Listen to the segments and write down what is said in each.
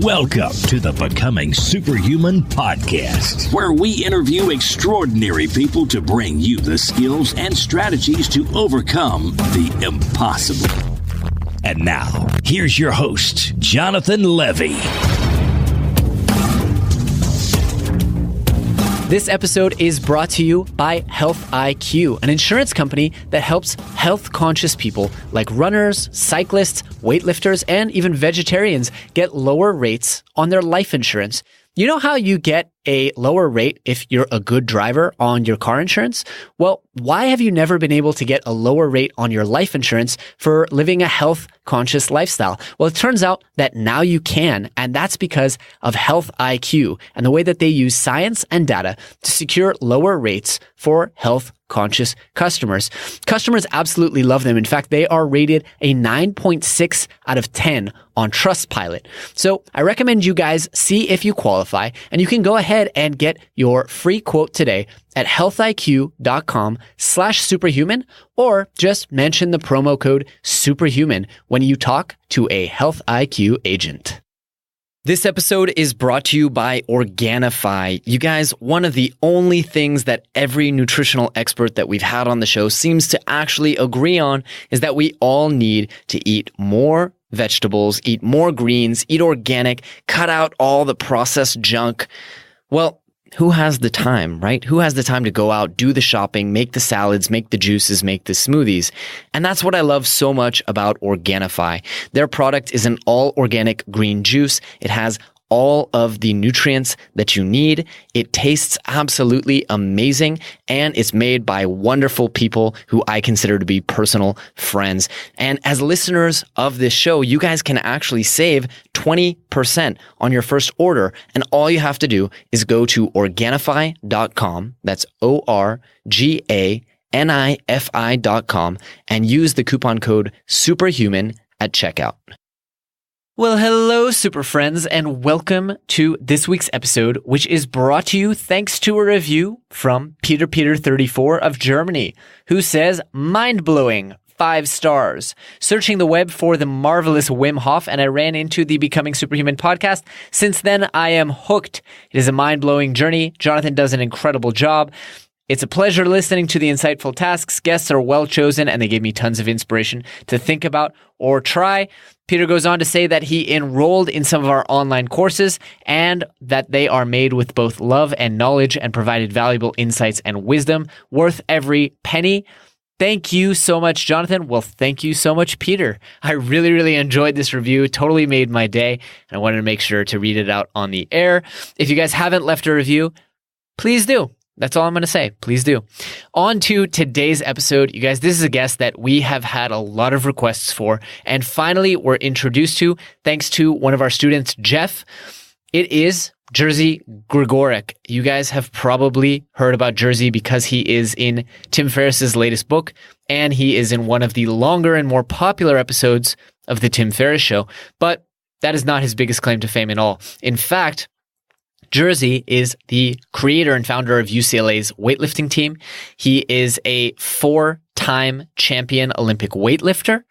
Welcome to the Becoming Superhuman podcast, where we interview extraordinary people to bring you the skills and strategies to overcome the impossible. And now, here's your host, Jonathan Levy. This episode is brought to you by Health IQ, an insurance company that helps health-conscious people like runners, cyclists, weightlifters, and even vegetarians get lower rates on their life insurance. You know how you get a lower rate if you're a good driver on your car insurance? Well, why have you never been able to get a lower rate on your life insurance for living a health-conscious lifestyle? Well, it turns out that now you can, and that's because of Health IQ and the way that they use science and data to secure lower rates for health-conscious customers. Customers absolutely love them. In fact, they are rated a 9.6 out of 10 on Trustpilot. So I recommend you guys see if you qualify, and you can go ahead and get your free quote today at healthiq.com/superhuman, or just mention the promo code superhuman when you talk to a Health IQ agent. This episode is brought to you by Organifi. You guys, one of the only things that every nutritional expert that we've had on the show seems to actually agree on is that we all need to eat more vegetables, eat more greens, eat organic, cut out all the processed junk. Well, who has the time, right? Who has the time to go out, do the shopping, make the salads, make the juices, make the smoothies? And that's what I love so much about Organifi. Their product is an all-organic green juice. It has all of the nutrients that you need. It tastes absolutely amazing, and it's made by wonderful people who I consider to be personal friends. And as listeners of this show, you guys can actually save 20% on your first order. And all you have to do is go to Organifi.com. That's ORGANIFI.com and use the coupon code SUPERHUMAN at checkout. Well, hello, super friends, and welcome to this week's episode, which is brought to you thanks to a review from Peter34 of Germany, who says, mind-blowing, 5 stars. Searching the web for the marvelous Wim Hof, and I ran into the Becoming Superhuman podcast. Since then, I am hooked. It is a mind-blowing journey. Jonathan does an incredible job. It's a pleasure listening to the insightful tasks. Guests are well chosen, and they gave me tons of inspiration to think about or try. Peter goes on to say that he enrolled in some of our online courses and that they are made with both love and knowledge and provided valuable insights and wisdom, worth every penny. Thank you so much, Jonathan. Well, thank you so much, Peter. I really, really enjoyed this review. Totally made my day, and I wanted to make sure to read it out on the air. If you guys haven't left a review, please do. That's all I'm going to say. Please do. On to today's episode. You guys, this is a guest that we have had a lot of requests for, and finally we're introduced to thanks to one of our students, Jeff. It is Jerzy Gregorek. You guys have probably heard about Jerzy because he is in Tim Ferriss's latest book, and he is in one of the longer and more popular episodes of the Tim Ferriss Show. But that is not his biggest claim to fame at all. In fact, Jerzy is the creator and founder of UCLA's weightlifting team. He is a 4-time champion Olympic weightlifter.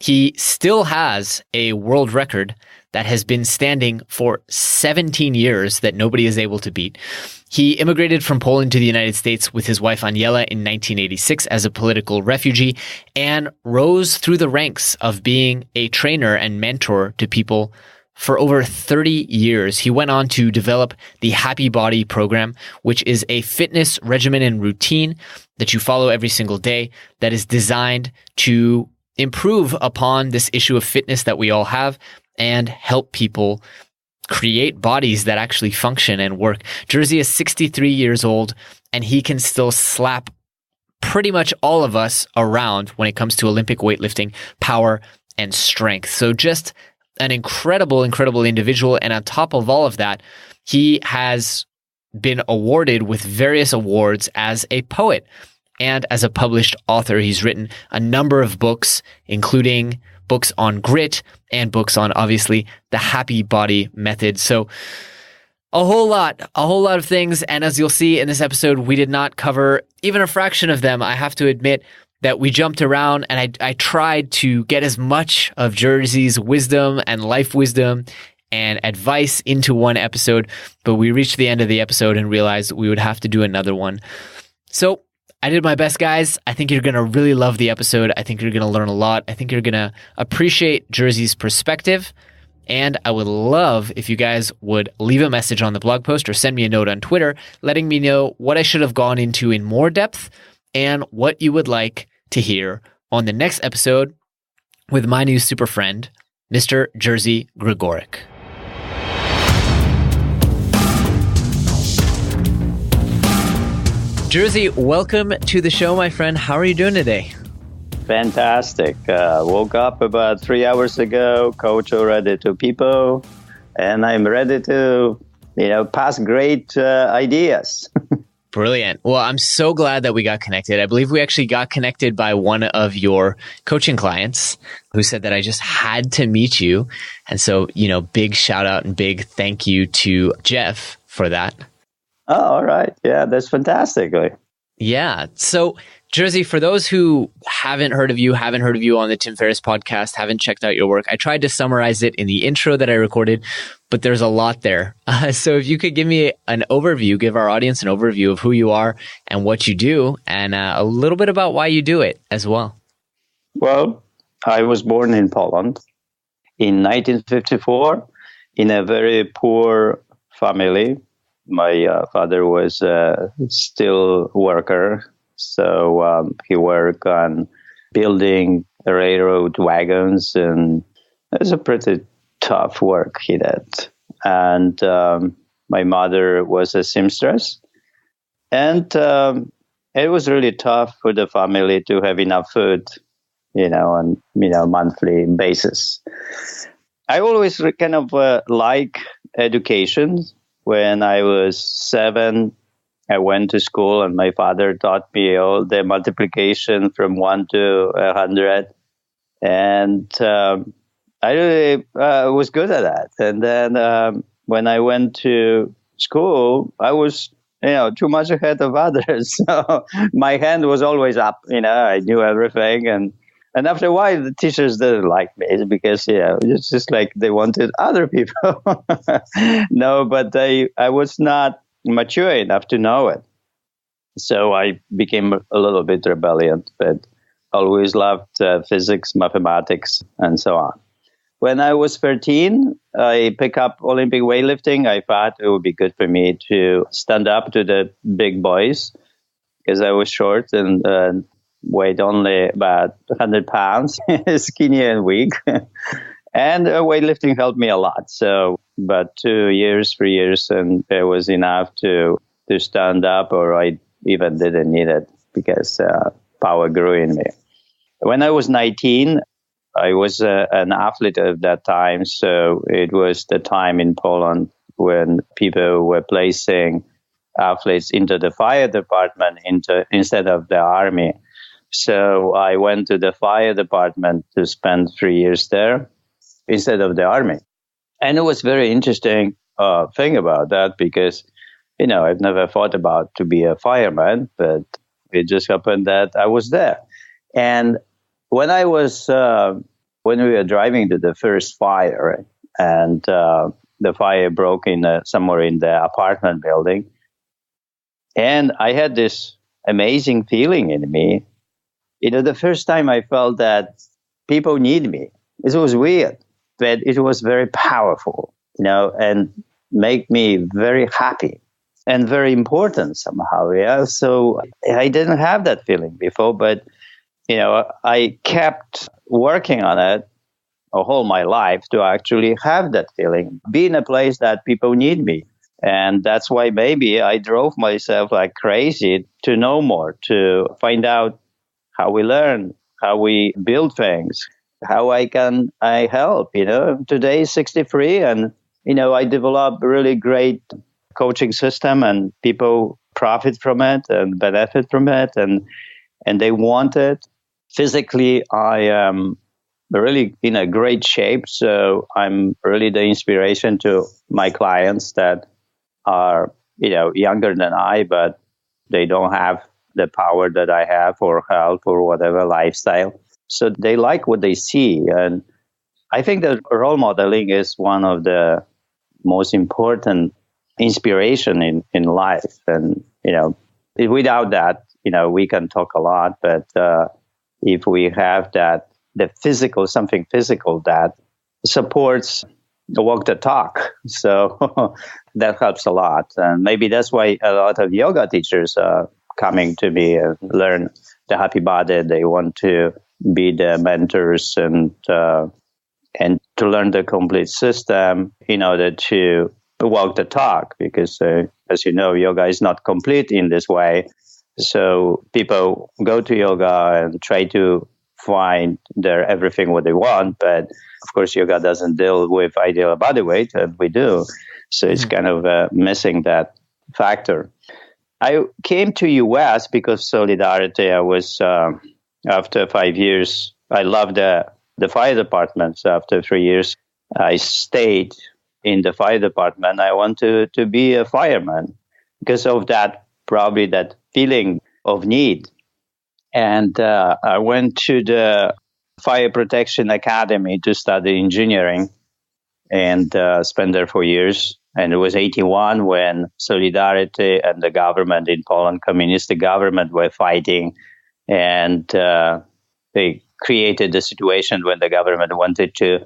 He still has a world record that has been standing for 17 years that nobody is able to beat. He immigrated from Poland to the United States with his wife Aniela in 1986 as a political refugee and rose through the ranks of being a trainer and mentor to people for over 30 years. He went on to develop the Happy Body program, which is a fitness regimen and routine that you follow every single day that is designed to improve upon this issue of fitness that we all have and help people create bodies that actually function and work. Jerzy is 63 years old, and he can still slap pretty much all of us around when it comes to Olympic weightlifting, power, and strength. So just an incredible, incredible individual. And on top of all of that, he has been awarded with various awards as a poet and as a published author. He's written a number of books, including books on grit and books on, obviously, the Happy Body method. So a whole lot of things. And as you'll see in this episode, we did not cover even a fraction of them. I have to admit that we jumped around, and I tried to get as much of Jerzy's wisdom and life wisdom and advice into one episode, but we reached the end of the episode and realized we would have to do another one. So I did my best, guys. I think you're going to really love the episode. I think you're going to learn a lot. I think you're going to appreciate Jerzy's perspective. And I would love if you guys would leave a message on the blog post or send me a note on Twitter letting me know what I should have gone into in more depth and what you would like to hear on the next episode with my new super friend, Mr. Jerzy Gregorek. Jerzy, welcome to the show, my friend. How are you doing today? Fantastic. Woke up about 3 hours ago, coach already to people, and I'm ready to, pass great ideas. Brilliant. Well, I'm so glad that we got connected. I believe we actually got connected by one of your coaching clients who said that I just had to meet you. And so, big shout out and big thank you to Jeff for that. Oh, all right. Yeah, that's fantastic. Yeah. So, Jerzy, for those who haven't heard of you on the Tim Ferriss podcast, haven't checked out your work, I tried to summarize it in the intro that I recorded, but there's a lot there. So if you could give me an overview, give our audience an overview of who you are and what you do, and a little bit about why you do it as well. Well, I was born in Poland in 1954 in a very poor family. My father was a steel worker. So he worked on building railroad wagons, and it was a pretty tough work he did. And my mother was a seamstress, and it was really tough for the family to have enough food, on monthly basis. I always kind of like education. When I was 7. I went to school and my father taught me all the multiplication from 1 to 100. And I really was good at that. And then when I went to school, I was, too much ahead of others. So my hand was always up, I knew everything. And after a while, the teachers didn't like me because, it's just like they wanted other people. No, but I was not mature enough to know it. So I became a little bit rebellious, but always loved physics, mathematics, and so on. When I was 13, I picked up Olympic weightlifting. I thought it would be good for me to stand up to the big boys because I was short and weighed only about 100 pounds, skinny and weak. And weightlifting helped me a lot. So about 3 years, and it was enough to stand up, or I even didn't need it because power grew in me. When I was 19, I was an athlete at that time. So it was the time in Poland when people were placing athletes into the fire department instead of the army. So I went to the fire department to spend 3 years there instead of the army. And it was very interesting thing about that because, I've never thought about to be a fireman, but it just happened that I was there. And when I was, when we were driving to the first fire and the fire broke somewhere in the apartment building, and I had this amazing feeling in me. The first time I felt that people need me. It was weird, but it was very powerful, and make me very happy and very important somehow. Yeah. So I didn't have that feeling before, but, I kept working on it all my life to actually have that feeling, be in a place that people need me. And that's why maybe I drove myself like crazy to know more, to find out how we learn, how we build things, how I help, Today is 63 and, I developed a really great coaching system and people profit from it and benefit from it and they want it. Physically, I am really in a great shape. So I'm really the inspiration to my clients that are, younger than I, but they don't have the power that I have or health or whatever lifestyle. So they like what they see. And I think that role modeling is one of the most important inspiration in life. And, without that, we can talk a lot, but if we have that, the physical, something physical that supports the walk the talk. So that helps a lot. And maybe that's why a lot of yoga teachers are coming to me and learn the happy body. They want to be the mentors and to learn the complete system in order to walk the talk. Because as you know, yoga is not complete in this way. So people go to yoga and try to find their everything what they want, but of course yoga doesn't deal with ideal body weight, and we do. So it's kind of missing that factor. I came to US because solidarity. I was after 5 years, I loved the fire department. So after 3 years, I stayed in the fire department. I wanted to be a fireman because of that, probably that feeling of need. And I went to the Fire Protection Academy to study engineering and spent there 4 years. And it was 81 when Solidarity and the government in Poland, communist government, were fighting. And they created a situation when the government wanted to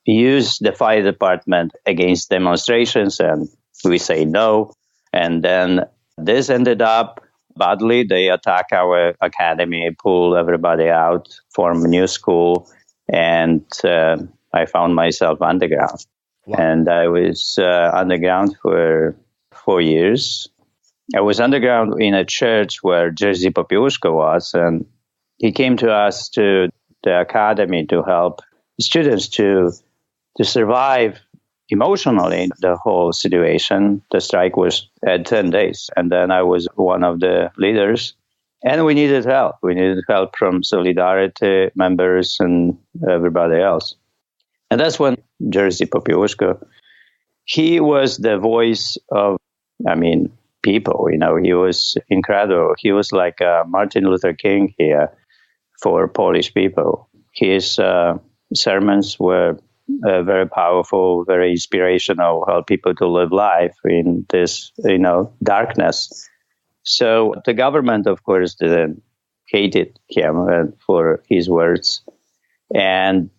use the fire department against demonstrations. And we say no. And then this ended up badly. They attack our academy, pull everybody out, form a new school, and I found myself underground. Wow. And I was underground for 4 years. I was underground in a church where Jerzy Gregorek was, and he came to us to the academy to help students to survive emotionally the whole situation. The strike was at 10 days. And then I was one of the leaders. And we needed help. We needed help from Solidarity members and everybody else. And that's when Jerzy Gregorek, he was the voice of, people. He was incredible. He was like Martin Luther King here for Polish people. His sermons were very powerful, very inspirational, help people to live life in this, darkness. So the government, of course, hated him for his words. And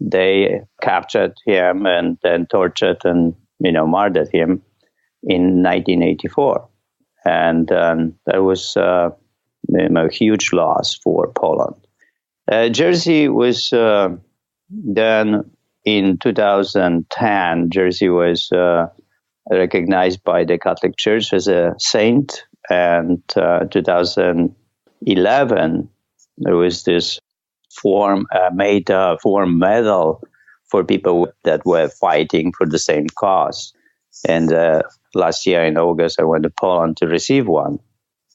they captured him and then tortured and, murdered him in 1984. And that was a huge loss for Poland. Jerzy was... Then in 2010, Jerzy was recognized by the Catholic Church as a saint. And 2011, there was this form medal for people that were fighting for the same cause. And last year in August, I went to Poland to receive one.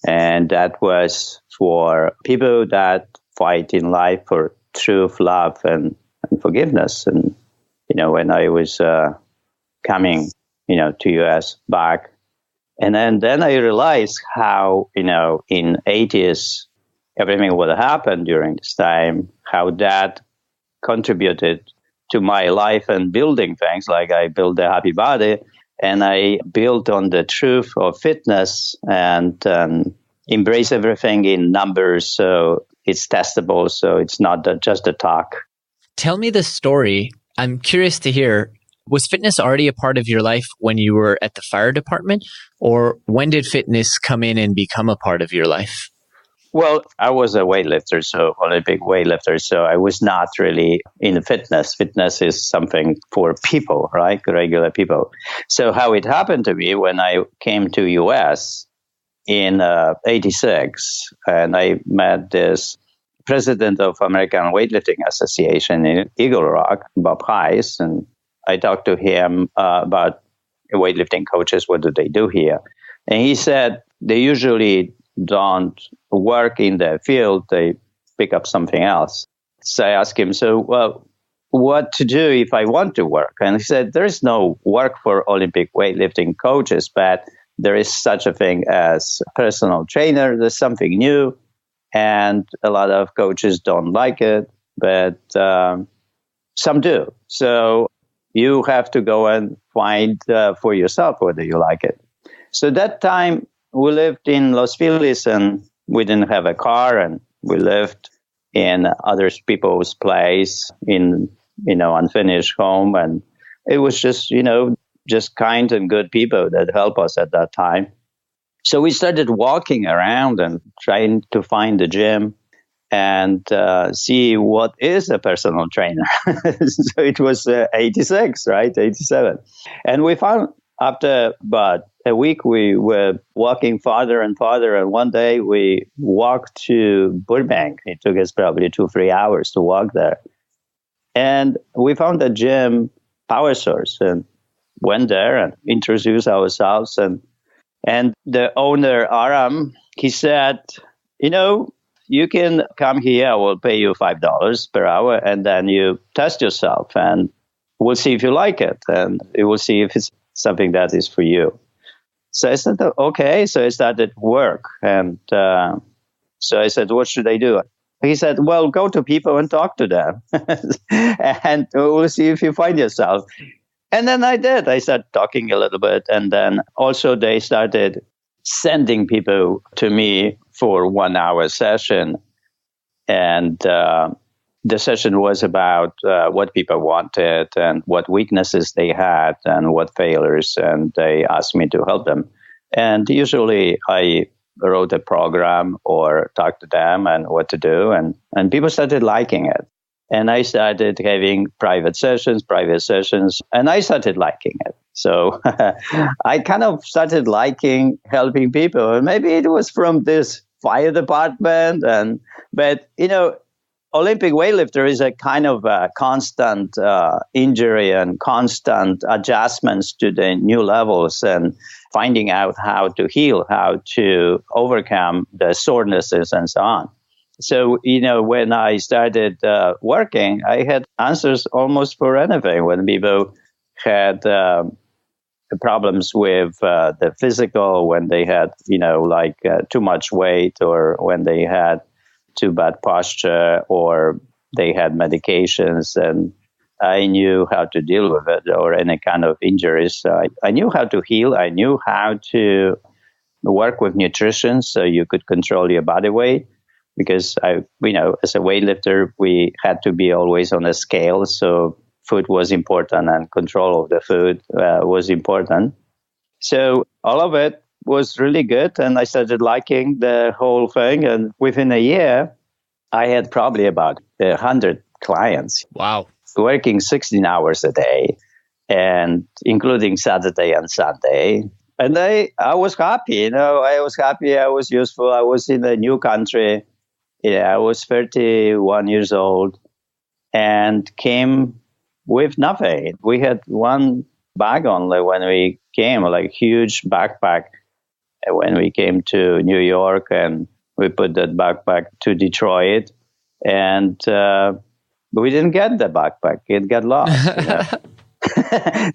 And that was for people that fight in life for truth, love, and forgiveness. And, when I was coming, to US back, and then I realized how, in 80s, everything would happen during this time, how that contributed to my life and building things. Like I built a happy body, and I built on the truth of fitness and embrace everything in numbers. So it's testable. So it's not just a talk. Tell me the story. I'm curious to hear, was fitness already a part of your life when you were at the fire department? Or when did fitness come in and become a part of your life? Well, I was a weightlifter, so Olympic weightlifter. So I was not really in fitness. Fitness is something for people, right? Regular people. So how it happened to me when I came to US in 86, and I met this president of American Weightlifting Association in Eagle Rock, Bob Heiss, and I talked to him about weightlifting coaches, what do they do here? And he said they usually don't work in the field, they pick up something else. So I asked him, what to do if I want to work? And he said, there is no work for Olympic weightlifting coaches, but there is such a thing as personal trainer. There's something new. And a lot of coaches don't like it, but some do. So you have to go and find for yourself whether you like it. So that time we lived in Los Feliz and we didn't have a car, and we lived in other people's place in, unfinished home. And it was just, just kind and good people that helped us at that time. So we started walking around and trying to find the gym and see what is a personal trainer. So it was 86, right? 87. And we found after about a week, we were walking farther and farther. And one day we walked to Burbank. It took us probably 2-3 hours to walk there. And we found a gym, Power Source, and went there and introduced ourselves. And the owner, Aram, he said, you can come here, I will pay you $5 per hour, and then you test yourself, and we'll see if you like it, and we will see if it's something that is for you. So I said, okay. So I started work, and so I said, what should I do? He said, well, go to people and talk to them, and we'll see if you find yourself. And then I did. I started talking a little bit, and then also they started sending people to me for 1 hour session. And the session was about what people wanted and what weaknesses they had and what failures. And they asked me to help them. And usually I wrote a program or talked to them and what to do. And people started liking it. And I started having private sessions, and I started liking it. So I kind of started liking helping people. And maybe it was from this fire department. But Olympic weightlifter is a kind of a constant injury and constant adjustments to the new levels and finding out how to heal, how to overcome the sorenesses and so on. So, when I started working, I had answers almost for anything. When people had problems with the physical, when they had, too much weight, or when they had too bad posture, or they had medications, and I knew how to deal with it, or any kind of injuries. So I knew how to heal. I knew how to work with nutrition so you could control your body weight. Because as a weightlifter, we had to be always on a scale. So food was important and control of the food was important. So all of it was really good. And I started liking the whole thing. And within a year, I had probably about 100 clients. Wow. Working 16 hours a day, and including Saturday and Sunday. And I was happy. I was happy. I was useful. I was in a new country. Yeah, I was 31 years old and came with nothing. We had one bag only when we came, like huge backpack. When we came to New York, and we put that backpack to Detroit, and we didn't get the backpack. It got lost.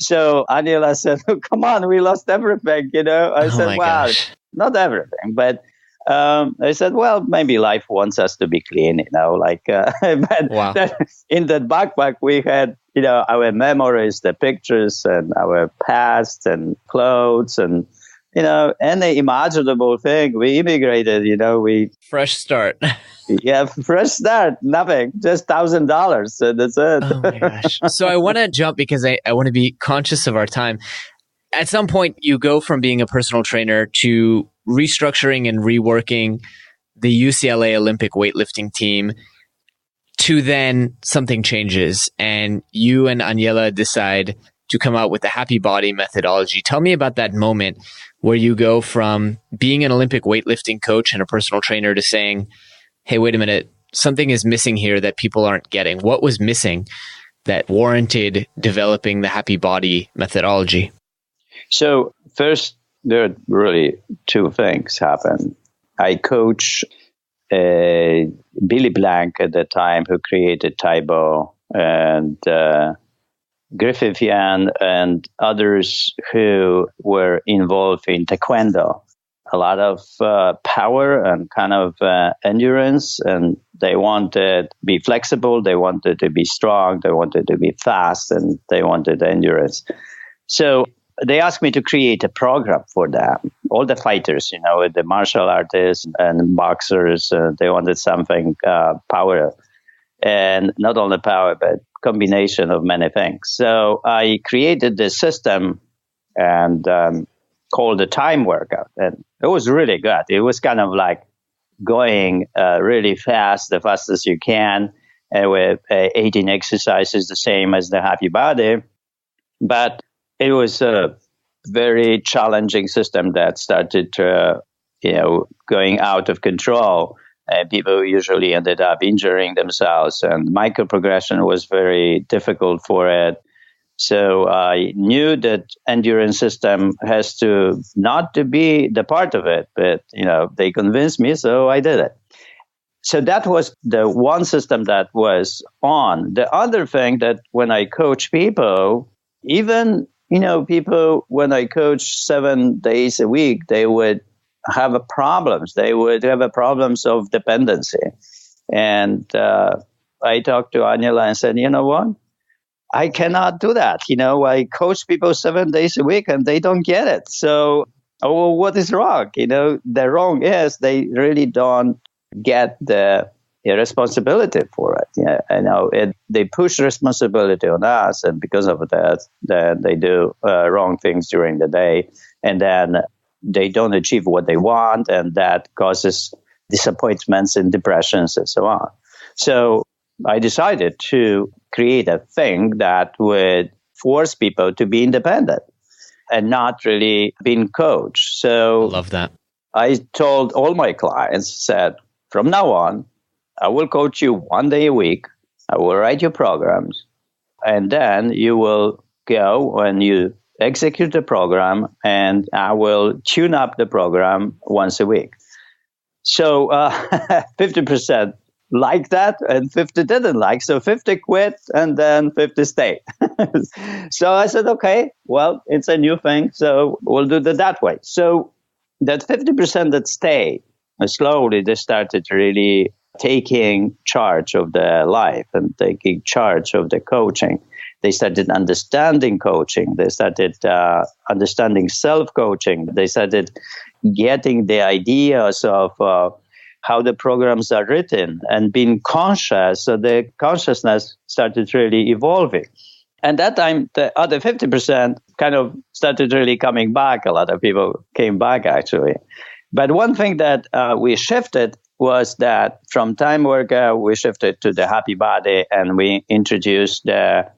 So Aniela said, oh, come on, we lost everything. I said, well, not everything, but I said, well, maybe life wants us to be clean, but wow. In that backpack, we had, our memories, the pictures, and our past, and clothes, and, any imaginable thing. We immigrated, Fresh start. Yeah, fresh start, nothing, just $1,000. So that's it. Oh my gosh. So I want to jump because I want to be conscious of our time. At some point, you go from being a personal trainer to restructuring and reworking the UCLA Olympic Weightlifting Team, to then something changes and you and Aniela decide to come out with the Happy Body methodology. Tell me about that moment where you go from being an Olympic weightlifting coach and a personal trainer to saying, hey, wait a minute, something is missing here that people aren't getting. What was missing that warranted developing the Happy Body methodology? So first, there are really two things happen. I coach Billy Blank at the time, who created Taibo, and Griffith Yan and others who were involved in Taekwondo. a lot of power and kind of endurance, and they wanted to be flexible, they wanted to be strong, they wanted to be fast, and they wanted endurance. So they asked me to create a program for them. All the fighters, the martial artists and boxers, they wanted something power, and not only power, but combination of many things. So I created this system and called the time workout, and it was really good. It was kind of like going really fast, the fastest you can, with 18 exercises, the same as the Happy Body. But it was a very challenging system that started going out of control. People usually ended up injuring themselves, and microprogression was very difficult for it. So I knew that endurance system has to not to be the part of it, but they convinced me, so I did it. So that was the one system that was on. The other thing that when I coach people, even people when I coach 7 days a week, they would have problems. They would have problems of dependency, and I talked to Aniela and said, you know what? I cannot do that. I coach people 7 days a week and they don't get it. So, what is wrong? The wrong is they really don't get the responsibility for it. Yeah, they push responsibility on us, and because of that, then they do wrong things during the day, and then they don't achieve what they want, and that causes disappointments and depressions and so on. So I decided to create a thing that would force people to be independent and not really being coached. So I love that. I told all my clients, said, from now on, I will coach you 1 day a week. I will write your programs. And then you will go and you execute the program, and I will tune up the program once a week. So 50% like that, and 50 didn't like. So 50 quit, and then 50 stayed. So I said, okay, well, it's a new thing, so we'll do it that way. So that 50% that stayed, slowly they started really taking charge of their life and taking charge of the coaching. They started understanding coaching. They started understanding self-coaching. They started getting the ideas of how the programs are written and being conscious. So the consciousness started really evolving. And that time, the other 50% kind of started really coming back. A lot of people came back, actually. But one thing that we shifted was that from time workout, we shifted to the Happy Body, and we introduced the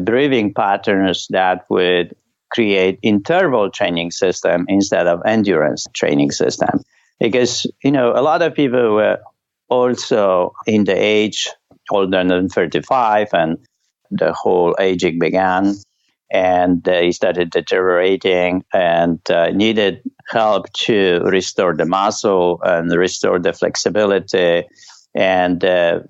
breathing patterns that would create interval training system instead of endurance training system. Because, a lot of people were also in the age older than 35, and the whole aging began, and they started deteriorating and needed help to restore the muscle and restore the flexibility. And the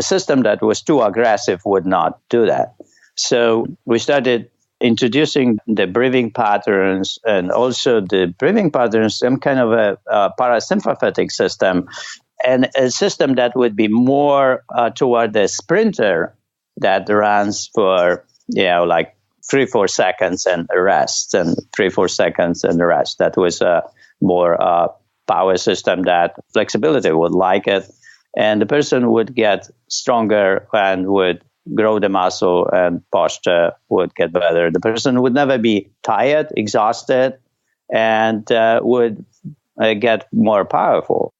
system that was too aggressive would not do that. So we started introducing the breathing patterns, and also the breathing patterns, some kind of a parasympathetic system, and a system that would be more toward the sprinter that runs for, like 3-4 seconds and rest, and 3-4 seconds and rest. That was a more power system that flexibility would like it, and the person would get stronger and would grow the muscle, and posture would get better. The person would never be tired, exhausted, and would get more powerful.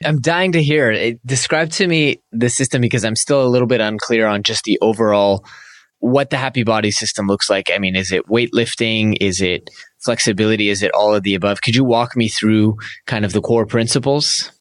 I'm dying to hear it. Describe to me the system, because I'm still a little bit unclear on just the overall, what the Happy Body system looks like. I mean, is it weightlifting? Is it flexibility? Is it all of the above? Could you walk me through kind of the core principles?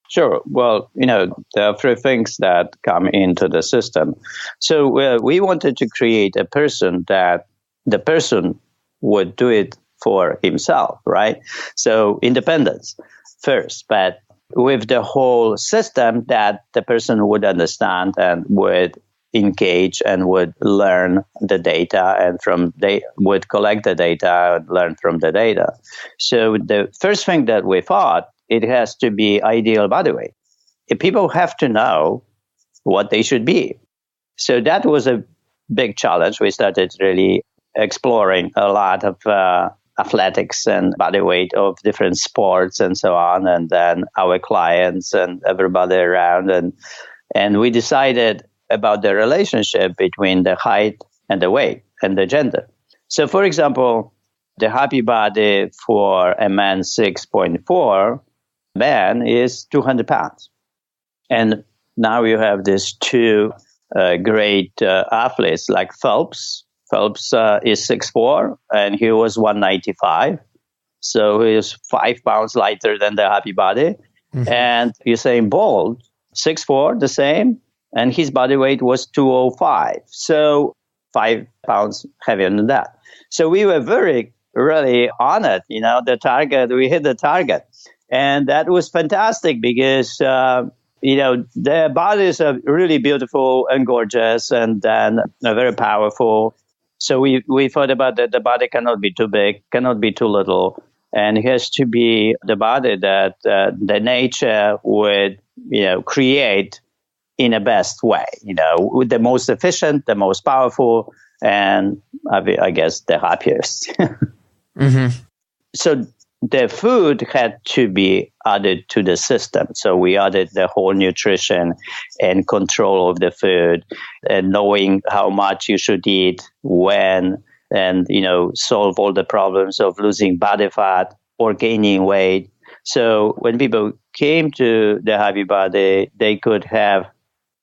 Sure. Well, there are 3 things that come into the system. So we wanted to create a person that the person would do it for himself, right? So independence first, but with the whole system that the person would understand and would engage and would learn the data, and they would collect the data and learn from the data. So the first thing that we thought, it has to be ideal body weight. If people have to know what they should be. So that was a big challenge. We started really exploring a lot of athletics and body weight of different sports and so on, and then our clients and everybody around. And we decided about the relationship between the height and the weight and the gender. So, for example, the happy body for a man 6.4 man is 200 pounds. And now you have these two great athletes like Phelps. Phelps is 6'4", and he was 195. So he is 5 pounds lighter than the happy body. Mm-hmm. And Usain Bolt, 6'4", the same, and his body weight was 205. So 5 pounds heavier than that. So we were really honored, the target, we hit the target. And that was fantastic because, their bodies are really beautiful and gorgeous, and then very powerful. So we thought about that the body cannot be too big, cannot be too little, and it has to be the body that the nature would, create in a best way, with the most efficient, the most powerful, and I guess the happiest. Mm-hmm. So the food had to be added to the system. So we added the whole nutrition and control of the food, and knowing how much you should eat, when, and, solve all the problems of losing body fat or gaining weight. So when people came to the happy body, they could have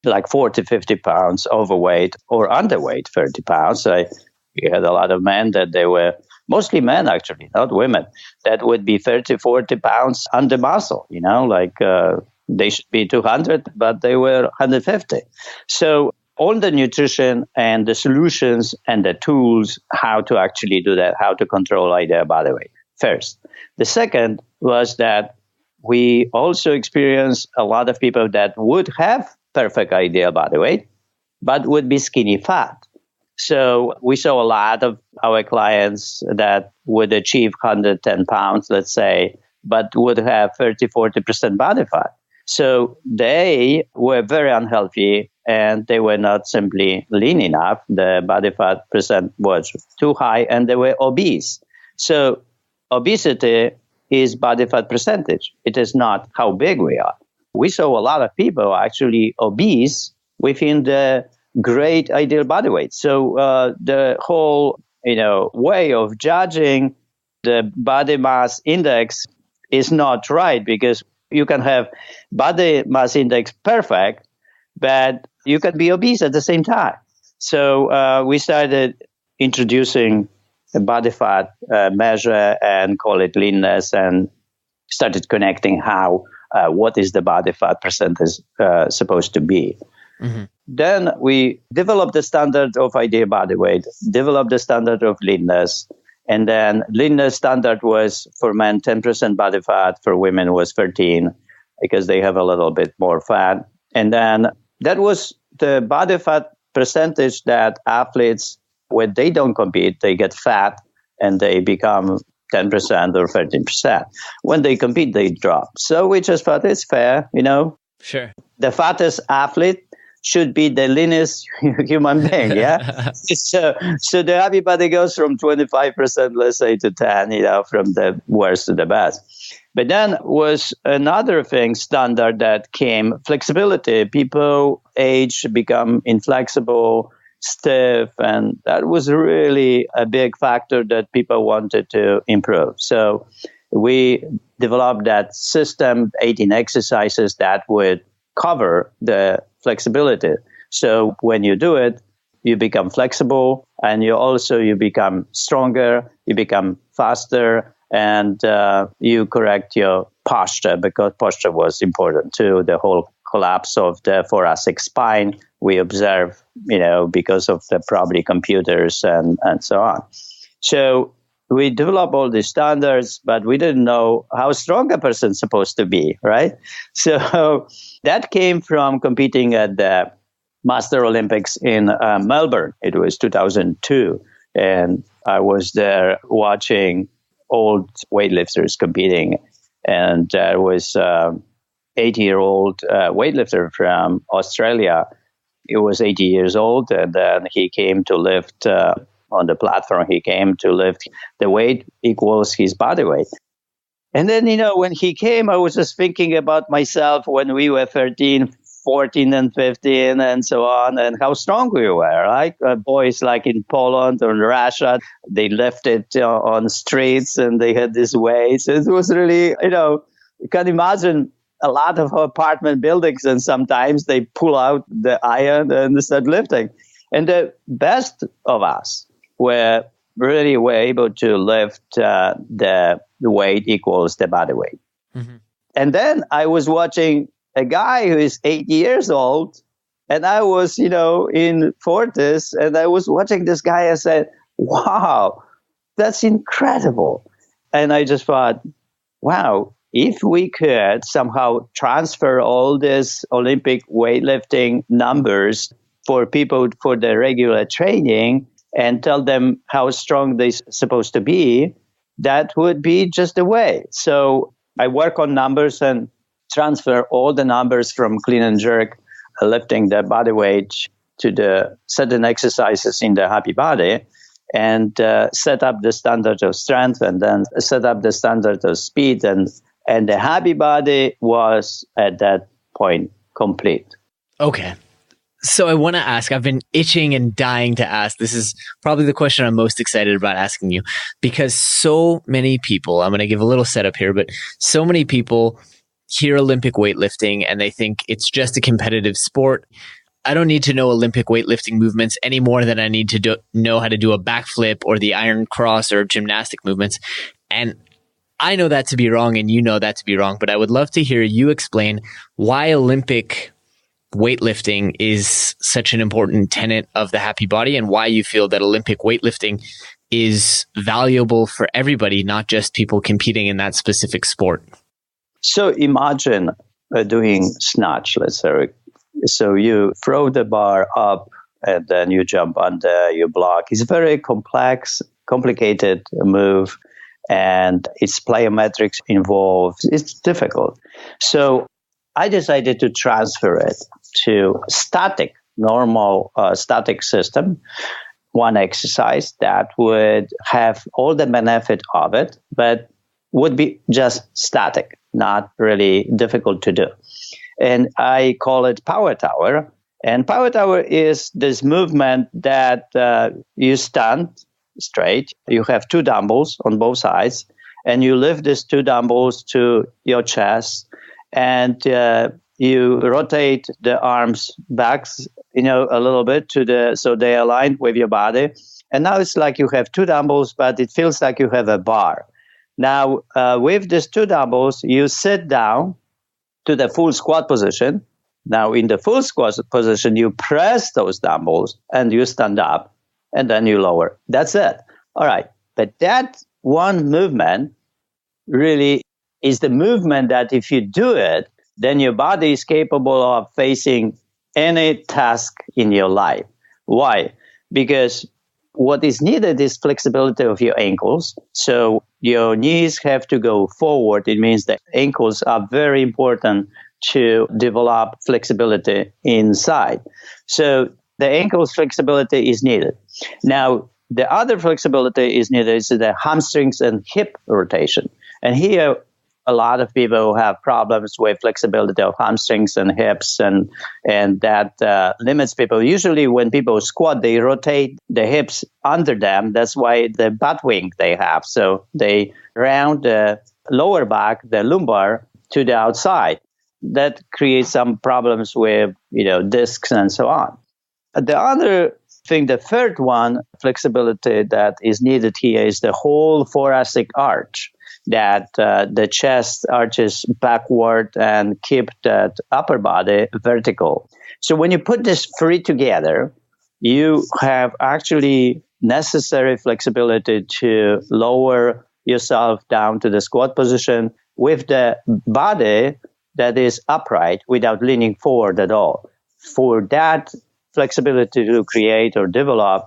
like 40, 50 pounds overweight or underweight 30 pounds. We had a lot of men that they were, mostly men actually, not women, that would be 30, 40 pounds under muscle, they should be 200, but they were 150. So all the nutrition and the solutions and the tools, how to actually do that, how to control their body weight first. The second was that we also experienced a lot of people that would have perfect ideal body weight, but would be skinny fat. So we saw a lot of our clients that would achieve 110 pounds, let's say, but would have 30, 40% body fat. So they were very unhealthy, and they were not simply lean enough. The body fat percent was too high, and they were obese. So obesity is body fat percentage. It is not how big we are. We saw a lot of people actually obese within the great ideal body weight. So the whole, way of judging the body mass index is not right, because you can have body mass index perfect, but you can be obese at the same time. So we started introducing a body fat measure and call it leanness, and started connecting what is the body fat percentage supposed to be. Mm-hmm. Then we developed the standard of ideal body weight, developed the standard of leanness, and then leanness standard was for men 10% body fat, for women was 13, because they have a little bit more fat. And then that was the body fat percentage that athletes, when they don't compete, they get fat and they become 10% or 13%. When they compete, they drop. So we just thought it's fair, Sure. The fattest athlete should be the leanest human being, yeah? So the happy body goes from 25%, let's say, to 10, from the worst to the best. But then was another thing, standard that came, flexibility. People age, become inflexible, stiff, and that was really a big factor that people wanted to improve. So we developed that system, 18 exercises that would cover the flexibility. So when you do it, you become flexible, and you become stronger, you become faster, and you correct your posture, because posture was important too. The whole collapse of the thoracic spine we observe, because of the probably computers and so on. So we developed all these standards, but we didn't know how strong a person's supposed to be, right? So that came from competing at the Master Olympics in Melbourne. It was 2002. And I was there watching old weightlifters competing. And there was 80-year-old weightlifter from Australia. He was 80 years old, and then he came to lift on the platform. He came to lift the weight equals his body weight. And then, when he came, I was just thinking about myself when we were 13, 14, and 15, and so on, and how strong we were. Like boys like in Poland or in Russia, they lifted on streets, and they had these weights. It was really, you can imagine a lot of apartment buildings, and sometimes they pull out the iron and start lifting. And the best of us were able to lift the weight equals the body weight. Mm-hmm. And then I was watching a guy who is 80 years old, and I was, in 40s, and I was watching this guy. I said, wow, that's incredible. And I just thought, wow, if we could somehow transfer all these Olympic weightlifting numbers for people for their regular training and tell them how strong they're supposed to be, that would be just the way. So I work on numbers and transfer all the numbers from clean and jerk, lifting the body weight, to the certain exercises in the happy body, and set up the standard of strength, and then set up the standard of speed, and the happy body was at that point complete. Okay. So I want to ask, I've been itching and dying to ask. This is probably the question I'm most excited about asking you, because so many people, I'm going to give a little setup here, but so many people hear Olympic weightlifting and they think it's just a competitive sport. I don't need to know Olympic weightlifting movements any more than I need to know how to do a backflip or the iron cross or gymnastic movements. And I know that to be wrong, and you know that to be wrong, but I would love to hear you explain why Olympic weightlifting is such an important tenet of the happy body, and why you feel that Olympic weightlifting is valuable for everybody, not just people competing in that specific sport. So imagine doing snatch, let's say. So you throw the bar up and then you jump under, you block. It's a very complicated move, and it's plyometrics involved. It's difficult. So I decided to transfer it to normal static system, one exercise that would have all the benefit of it, but would be just static, not really difficult to do. And I call it power tower. And power tower is this movement that you stand straight. You have two dumbbells on both sides, and you lift these two dumbbells to your chest, and you rotate the arms back, a little bit so they align with your body. And now it's like you have two dumbbells, but it feels like you have a bar. Now, with these two dumbbells, you sit down to the full squat position. Now, in the full squat position, you press those dumbbells and you stand up, and then you lower. That's it. All right. But that one movement really is the movement that if you do it, then your body is capable of facing any task in your life. Why? Because what is needed is flexibility of your ankles. So your knees have to go forward. It means that ankles are very important to develop flexibility inside. So the ankles flexibility is needed. Now, the other flexibility is needed is the hamstrings and hip rotation. And here, a lot of people have problems with flexibility of hamstrings and hips, and that limits people. Usually when people squat, they rotate the hips under them. That's why the butt wing they have. So they round the lower back, the lumbar, to the outside. That creates some problems with, discs and so on. The other thing, the third one, flexibility that is needed here is the whole thoracic arch, that the chest arches backward and keep that upper body vertical. So when you put this three together, you have actually necessary flexibility to lower yourself down to the squat position with the body that is upright without leaning forward at all. For that flexibility to create or develop,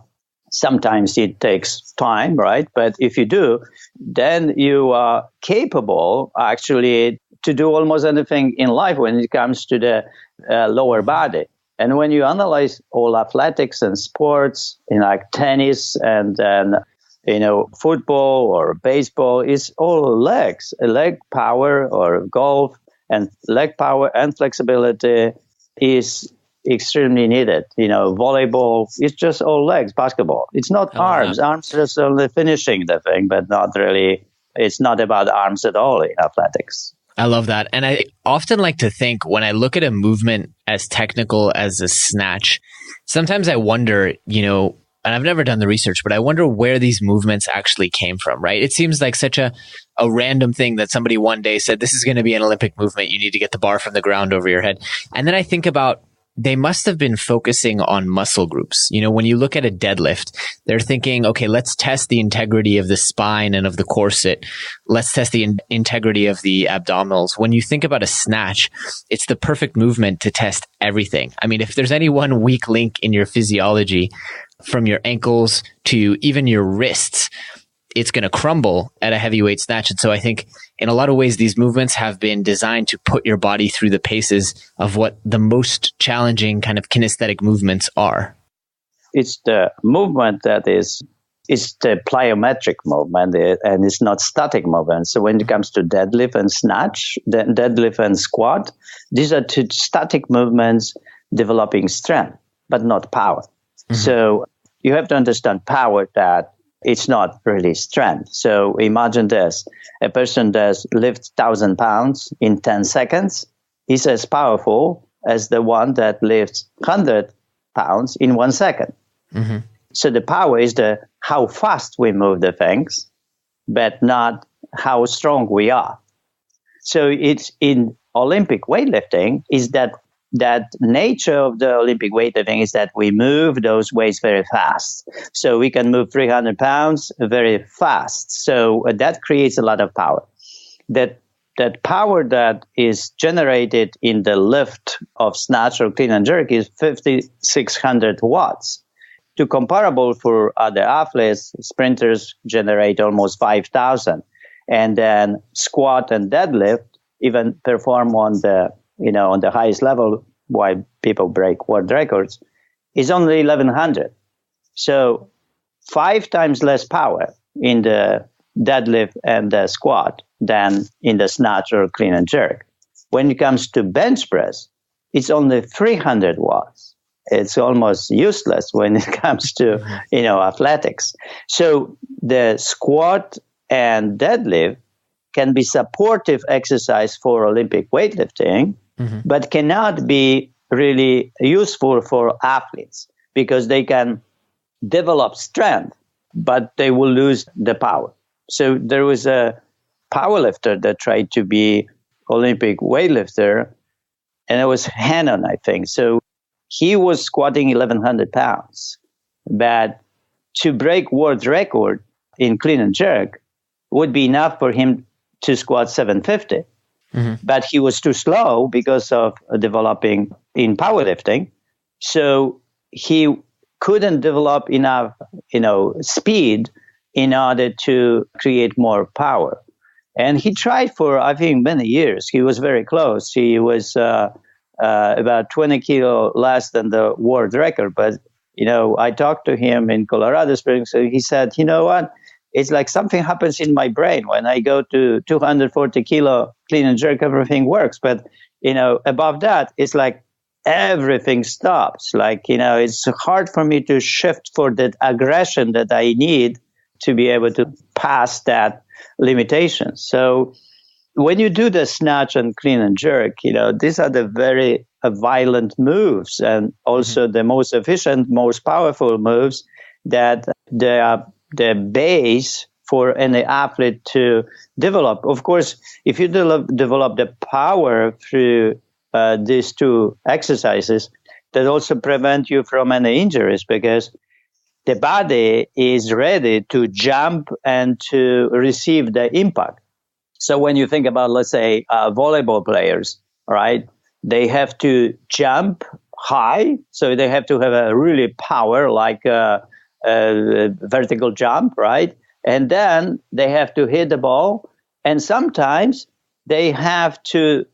sometimes it takes time, right? But if you do, then you are capable actually to do almost anything in life when it comes to the lower body. And when you analyze all athletics and sports, like tennis and then, football or baseball, it's all legs, leg power, or golf, and leg power and flexibility is extremely needed. Volleyball, it's just all legs. Basketball, it's not arms. Arms are just only finishing the thing, but not really. It's not about arms at all in athletics. I love that. And I often like to think when I look at a movement as technical as a snatch, sometimes I wonder, and I've never done the research, but I wonder where these movements actually came from, right? It seems like such a random thing that somebody one day said, this is going to be an Olympic movement. You need to get the bar from the ground over your head. And then I think about, they must have been focusing on muscle groups. When you look at a deadlift, they're thinking, okay, let's test the integrity of the spine and of the corset. Let's test the integrity of the abdominals. When you think about a snatch, it's the perfect movement to test everything. I mean, if there's any one weak link in your physiology, from your ankles to even your wrists, it's going to crumble at a heavyweight snatch. And so I think in a lot of ways, these movements have been designed to put your body through the paces of what the most challenging kind of kinesthetic movements are. It's the movement it's the plyometric movement, and it's not static movement. So when it comes to deadlift and snatch, deadlift and squat, these are two static movements developing strength, but not power. Mm-hmm. So you have to understand power, that it's not really strength. So imagine this. A person that lifts 1,000 pounds in 10 seconds is as powerful as the one that lifts 100 pounds in 1 second. Mm-hmm. So the power is how fast we move the things, but not how strong we are. So it's in Olympic weightlifting is that nature of the Olympic weightlifting is that we move those weights very fast. So we can move 300 pounds very fast. So that creates a lot of power. That power that is generated in the lift of snatch or clean and jerk is 5,600 watts. To comparable for other athletes, sprinters generate almost 5,000. And then squat and deadlift even perform on the highest level, why people break world records, is only 1,100. So 5 times less power in the deadlift and the squat than in the snatch or clean and jerk. When it comes to bench press, it's only 300 watts. It's almost useless when it comes to, athletics. So the squat and deadlift can be supportive exercise for Olympic weightlifting, but cannot be really useful for athletes because they can develop strength, but they will lose the power. So there was a powerlifter that tried to be Olympic weightlifter, and it was Hannon, I think. So he was squatting 1,100 pounds, but to break world record in clean and jerk would be enough for him to squat 750. But he was too slow because of developing in powerlifting. So he couldn't develop enough, speed in order to create more power. And he tried for, I think, many years. He was very close. He was about 20 kilo less than the world record. But, I talked to him in Colorado Springs. So he said, you know what? It's like something happens in my brain when I go to 240 kilo clean and jerk, everything works. But, above that, it's like everything stops. Like, it's hard for me to shift for that aggression that I need to be able to pass that limitation. So when you do the snatch and clean and jerk, these are the very violent moves and also the most efficient, most powerful moves that they are the base for any athlete to develop. Of course, if you develop the power through these two exercises, that also prevent you from any injuries because the body is ready to jump and to receive the impact. So when you think about, let's say, volleyball players, right, they have to jump high. So they have to have a really power, like a vertical jump, right? And then they have to hit the ball. And sometimes they have to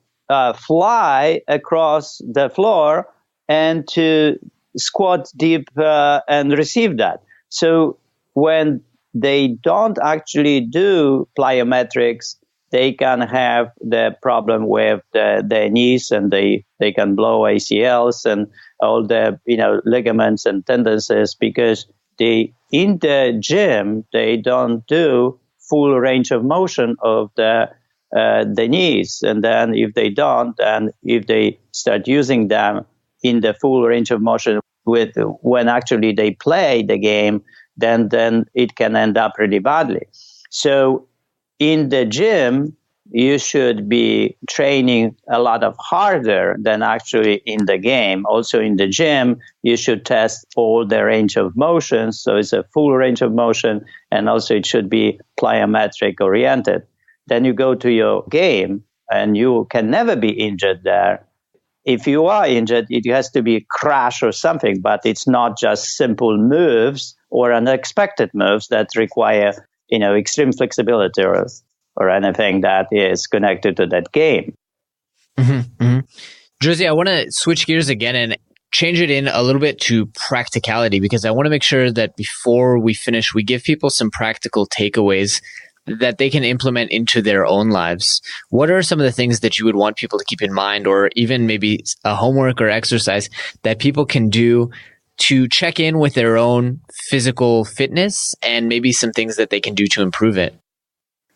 fly across the floor and to squat deep and receive that. So when they don't actually do plyometrics, they can have the problem with their knees, and they can blow ACLs and all the ligaments and tendons, because in the gym they don't do full range of motion of the knees. And then if they don't, and if they start using them in the full range of motion when actually they play the game, then it can end up really badly. So in the gym, you should be training a lot harder than actually in the game. Also in the gym, you should test all the range of motion. So it's a full range of motion, and also it should be plyometric oriented. Then you go to your game, and you can never be injured there. If you are injured, it has to be a crash or something, but it's not just simple moves or unexpected moves that require, extreme flexibility or anything that is connected to that game. Mm-hmm, mm-hmm. Jerzy, I want to switch gears again and change it in a little bit to practicality, because I want to make sure that before we finish, we give people some practical takeaways that they can implement into their own lives. What are some of the things that you would want people to keep in mind, or even maybe a homework or exercise that people can do to check in with their own physical fitness, and maybe some things that they can do to improve it?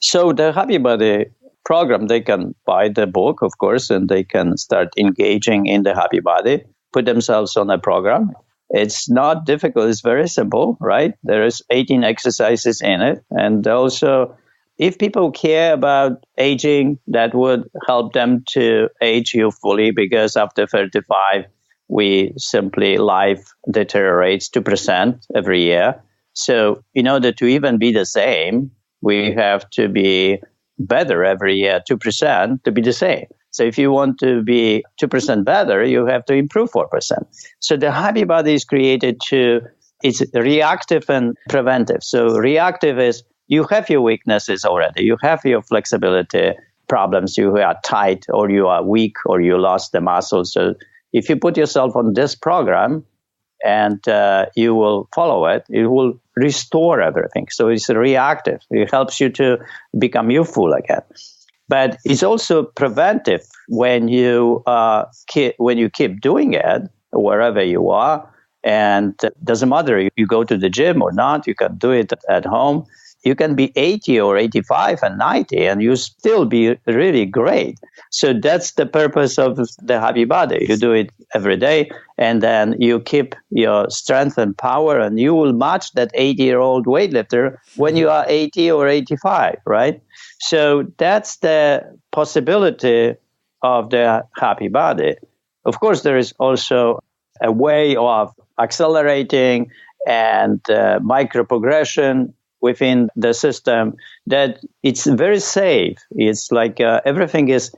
So the Happy Body program, they can buy the book, of course, and they can start engaging in the Happy Body, put themselves on a program. It's not difficult. It's very simple, right? There is 18 exercises in it. And also, if people care about aging, that would help them to age youthfully, because after 35, life deteriorates 2% every year. So in order to even be the same, we have to be better every year, 2%, to be the same. So if you want to be 2% better, you have to improve 4%. So the Happy Body is created it's reactive and preventive. So reactive is you have your weaknesses already. You have your flexibility problems. You are tight, or you are weak, or you lost the muscle. So if you put yourself on this program and you will follow it, it will restore everything. So it's reactive. It helps you to become youthful again. But it's also preventive when you keep doing it wherever you are. And it doesn't matter you go to the gym or not, you can do it at home. You can be 80 or 85 and 90 and you still be really great. So that's the purpose of the Happy Body. You do it every day, and then you keep your strength and power, and you will match that 80-year-old weightlifter when you are 80 or 85, right? So that's the possibility of the Happy Body. Of course, there is also a way of accelerating and micro progression within the system that it's very safe. It's like everything is,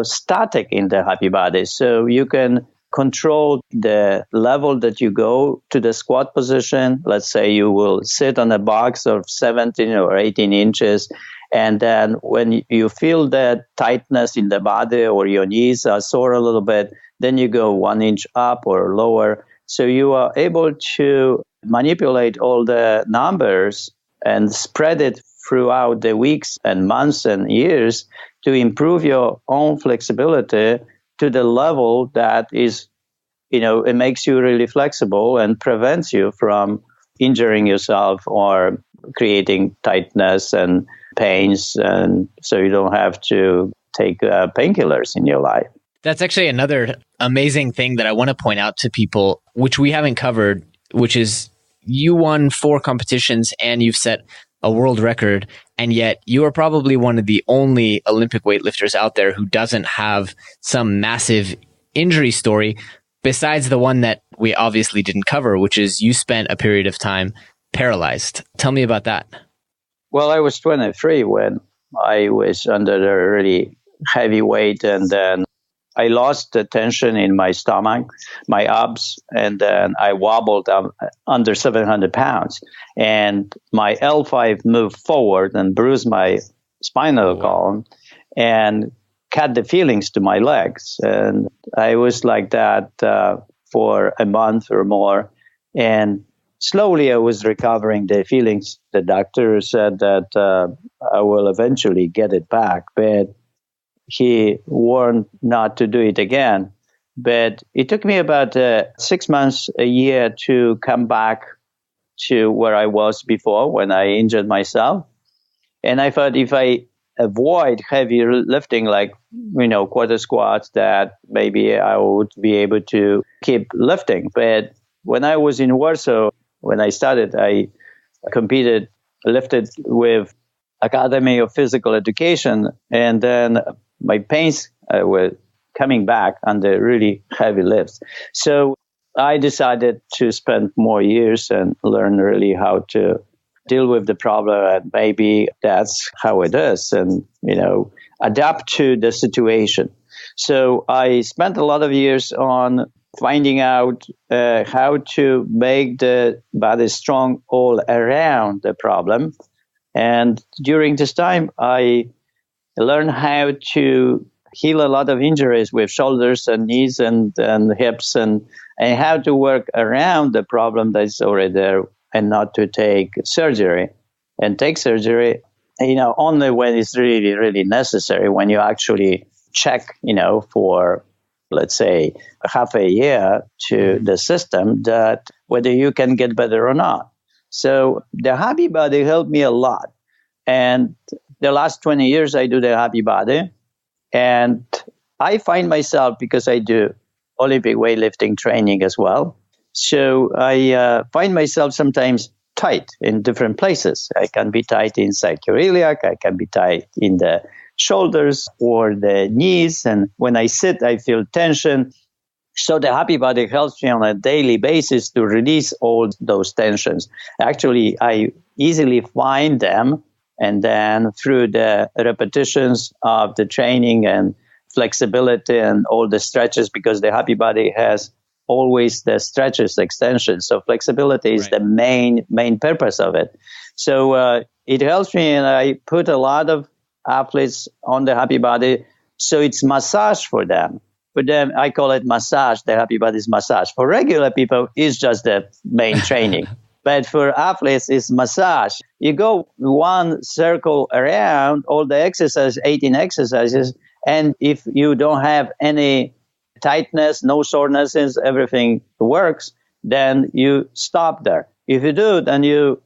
static in the Happy Body. So you can control the level that you go to the squat position. Let's say you will sit on a box of 17 or 18 inches. And then when you feel that tightness in the body, or your knees are sore a little bit, then you go 1 inch up or lower. So you are able to manipulate all the numbers and spread it throughout the weeks and months and years to improve your own flexibility to the level that is, it makes you really flexible and prevents you from injuring yourself or creating tightness and pains. And so you don't have to take painkillers in your life. That's actually another amazing thing that I want to point out to people, which we haven't covered, which is you won 4 competitions and you've set a world record, and yet you are probably one of the only Olympic weightlifters out there who doesn't have some massive injury story besides the one that we obviously didn't cover, which is you spent a period of time paralyzed. Tell me about that. Well, I was 23 when I was under a really heavy weight, and then I lost the tension in my stomach, my abs, and then I wobbled under 700 pounds. And my L5 moved forward and bruised my spinal column and cut the feelings to my legs. And I was like that for a month or more. And slowly I was recovering the feelings. The doctor said that I will eventually get it back, but he warned not to do it again. But it took me about 6 months, a year to come back to where I was before when I injured myself. And I thought if I avoid heavy lifting like, quarter squats, that maybe I would be able to keep lifting. But when I was in Warsaw, when I started, I lifted with Academy of Physical Education, and then my pains were coming back under really heavy lifts. So I decided to spend more years and learn really how to deal with the problem, and maybe that's how it is, and adapt to the situation. So I spent a lot of years on finding out how to make the body strong all around the problem. And during this time, I learned how to heal a lot of injuries with shoulders and knees and hips, and how to work around the problem that's already there, and not to take surgery. And take surgery, only when it's really, really necessary, when you actually check, for, let's say, half a year to the system that whether you can get better or not. So the Happy Body helped me a lot. And the last 20 years, I do the Happy Body. And I find myself, because I do Olympic weightlifting training as well, so I find myself sometimes tight in different places. I can be tight in sacroiliac, I can be tight in the shoulders or the knees. And when I sit, I feel tension. So the Happy Body helps me on a daily basis to release all those tensions. Actually, I easily find them. And then through the repetitions of the training and flexibility and all the stretches, because the Happy Body has always the stretches, extensions. So flexibility is the main purpose of it. So it helps me, and I put a lot of athletes on the Happy Body. So it's massage for them. For them, I call it massage. The Happy Body is massage. For regular people, it's just the main training. But for athletes, it's massage. You go one circle around all the exercises, 18 exercises, and if you don't have any tightness, no sorenesses, everything works, then you stop there. If you do, then you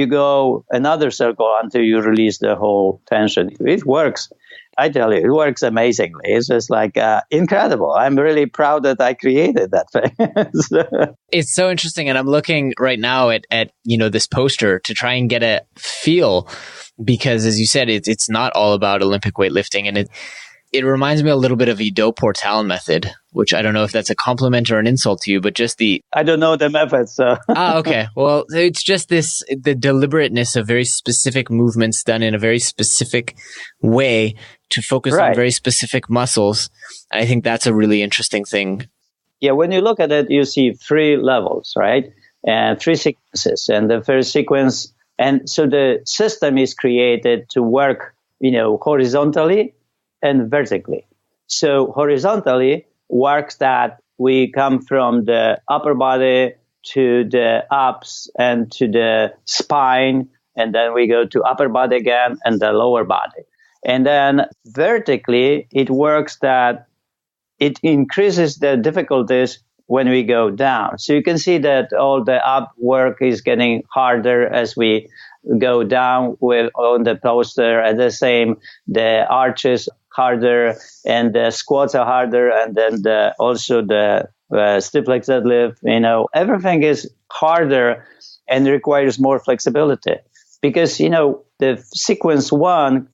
go another circle until you release the whole tension. It works. I tell you, it works amazingly. It's just like incredible. I'm really proud that I created that thing. It's so interesting. And I'm looking right now at this poster to try and get a feel, because as you said, it's not all about Olympic weightlifting. And it reminds me a little bit of Ido Portal method, which I don't know if that's a compliment or an insult to you, but just I don't know the method, so. Okay. Well, it's just the deliberateness of very specific movements done in a very specific way to focus on very specific muscles. And I think that's a really interesting thing. Yeah, when you look at it, you see 3 levels, right? And 3 sequences. And the first sequence, and so the system is created to work, horizontally and vertically. So horizontally works that we come from the upper body to the abs and to the spine, and then we go to upper body again and the lower body. And then vertically, it works that it increases the difficulties when we go down. So you can see that all the up work is getting harder as we go down on the poster. At the same, the arches harder and the squats are harder, and then also the stiff leg deadlift. Everything is harder and requires more flexibility, because the sequence 1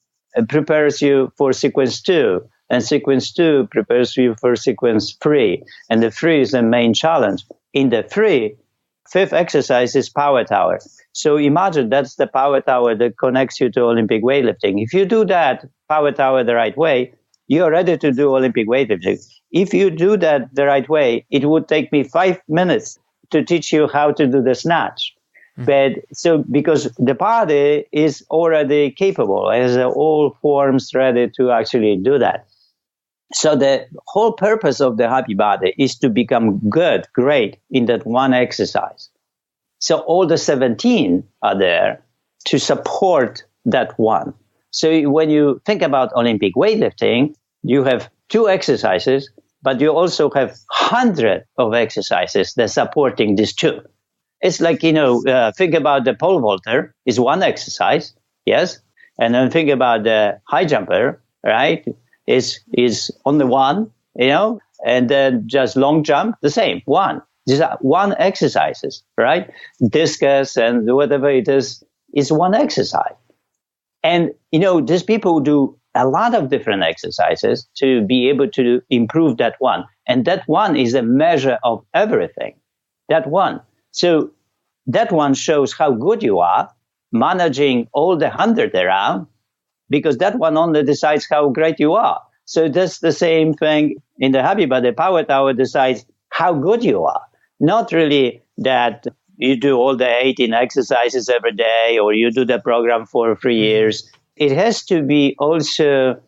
prepares you for sequence 2, and sequence 2 prepares you for sequence 3, and the 3 is the main challenge. In the 5th exercise is power tower. So imagine that's the power tower that connects you to Olympic weightlifting. If you do that power tower the right way, you're ready to do Olympic weightlifting. If you do that the right way, it would take me 5 minutes to teach you how to do the snatch. But so because the body is already capable, has all forms ready to actually do that. So the whole purpose of the happy body is to become good, great in that one exercise. So all the 17 are there to support that one. So when you think about Olympic weightlifting, you have 2 exercises, but you also have 100 of exercises that are supporting these 2. It's like, think about the pole vaulter is one exercise, yes? And then think about the high jumper, right? Is only one, and then just long jump, the same, one. These are one exercises, right? Discus and whatever it is one exercise. And, these people do a lot of different exercises to be able to improve that one. And that one is a measure of everything, that one. So that one shows how good you are managing all the 100 around, because that one only decides how great you are. So that's the same thing in the happy body. Power tower decides how good you are. Not really that you do all the 18 exercises every day or you do the program for 3 years. It has to be also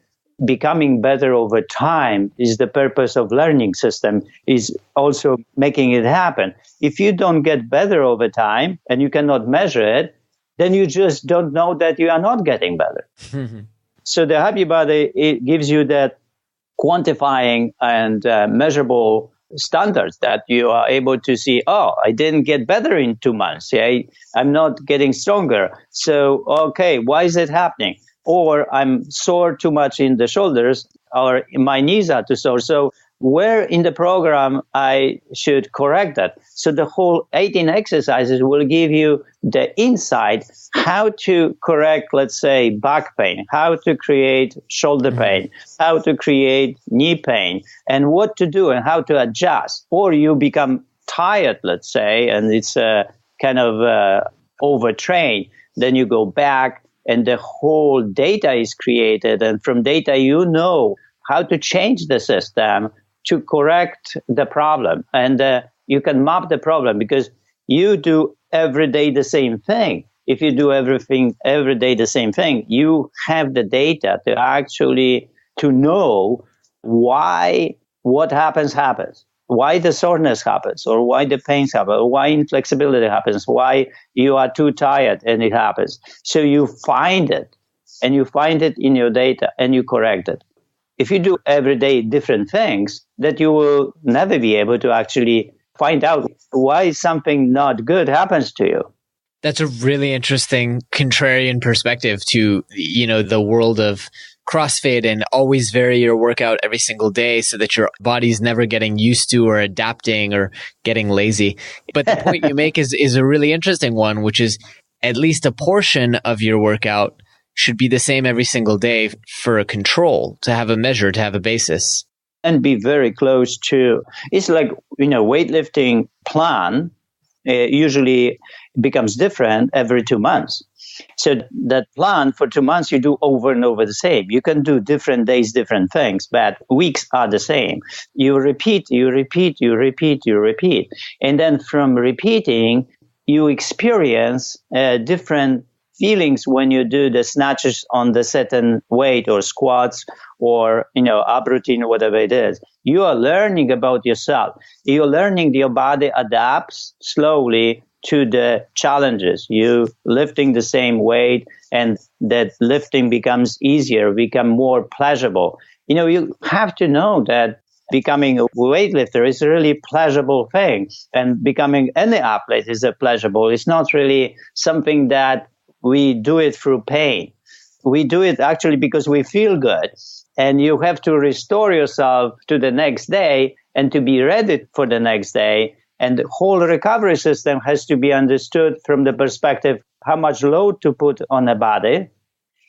becoming better over time is the purpose of learning system, is also making it happen. If you don't get better over time and you cannot measure it, then you just don't know that you are not getting better. So the happy body, it gives you that quantifying and measurable standards that you are able to see, I didn't get better in 2 months. I'm not getting stronger. So, okay, why is it happening? Or I'm sore too much in the shoulders, or my knees are too sore. So where in the program I should correct that? So the whole 18 exercises will give you the insight how to correct, let's say, back pain, how to create shoulder pain, how to create knee pain, and what to do and how to adjust. Or you become tired, let's say, and it's kind of overtrained. Then you go back and the whole data is created. And from data, you know how to change the system to correct the problem. And you can map the problem because you do every day the same thing. If you do everything every day the same thing, you have the data to actually to know why what happens, why the soreness happens, or why the pains happen, or why inflexibility happens, why you are too tired and it happens. So you find it, and you find it in your data, and you correct it. If you do every day different things, that you will never be able to actually find out why something not good happens to you. That's a really interesting contrarian perspective to, the world of CrossFit and always vary your workout every single day so that your body's never getting used to or adapting or getting lazy. But the point you make is a really interesting one, which is at least a portion of your workout should be the same every single day for a control, to have a measure, to have a basis. And be very close to, it's like, weightlifting plan usually becomes different every 2 months. So that plan for 2 months, you do over and over the same. You can do different days, different things, but weeks are the same. You repeat. And then from repeating, you experience different feelings when you do the snatches on the certain weight or squats or, ab routine, whatever it is. You are learning about yourself. You're learning your body adapts slowly to the challenges. You lifting the same weight, and that lifting becomes easier, become more pleasurable. You have to know that becoming a weightlifter is a really pleasurable thing, and becoming any athlete is a pleasurable. It's not really something that we do it through pain. We do it actually because we feel good, and you have to restore yourself to the next day and to be ready for the next day. And the whole recovery system has to be understood from the perspective how much load to put on the body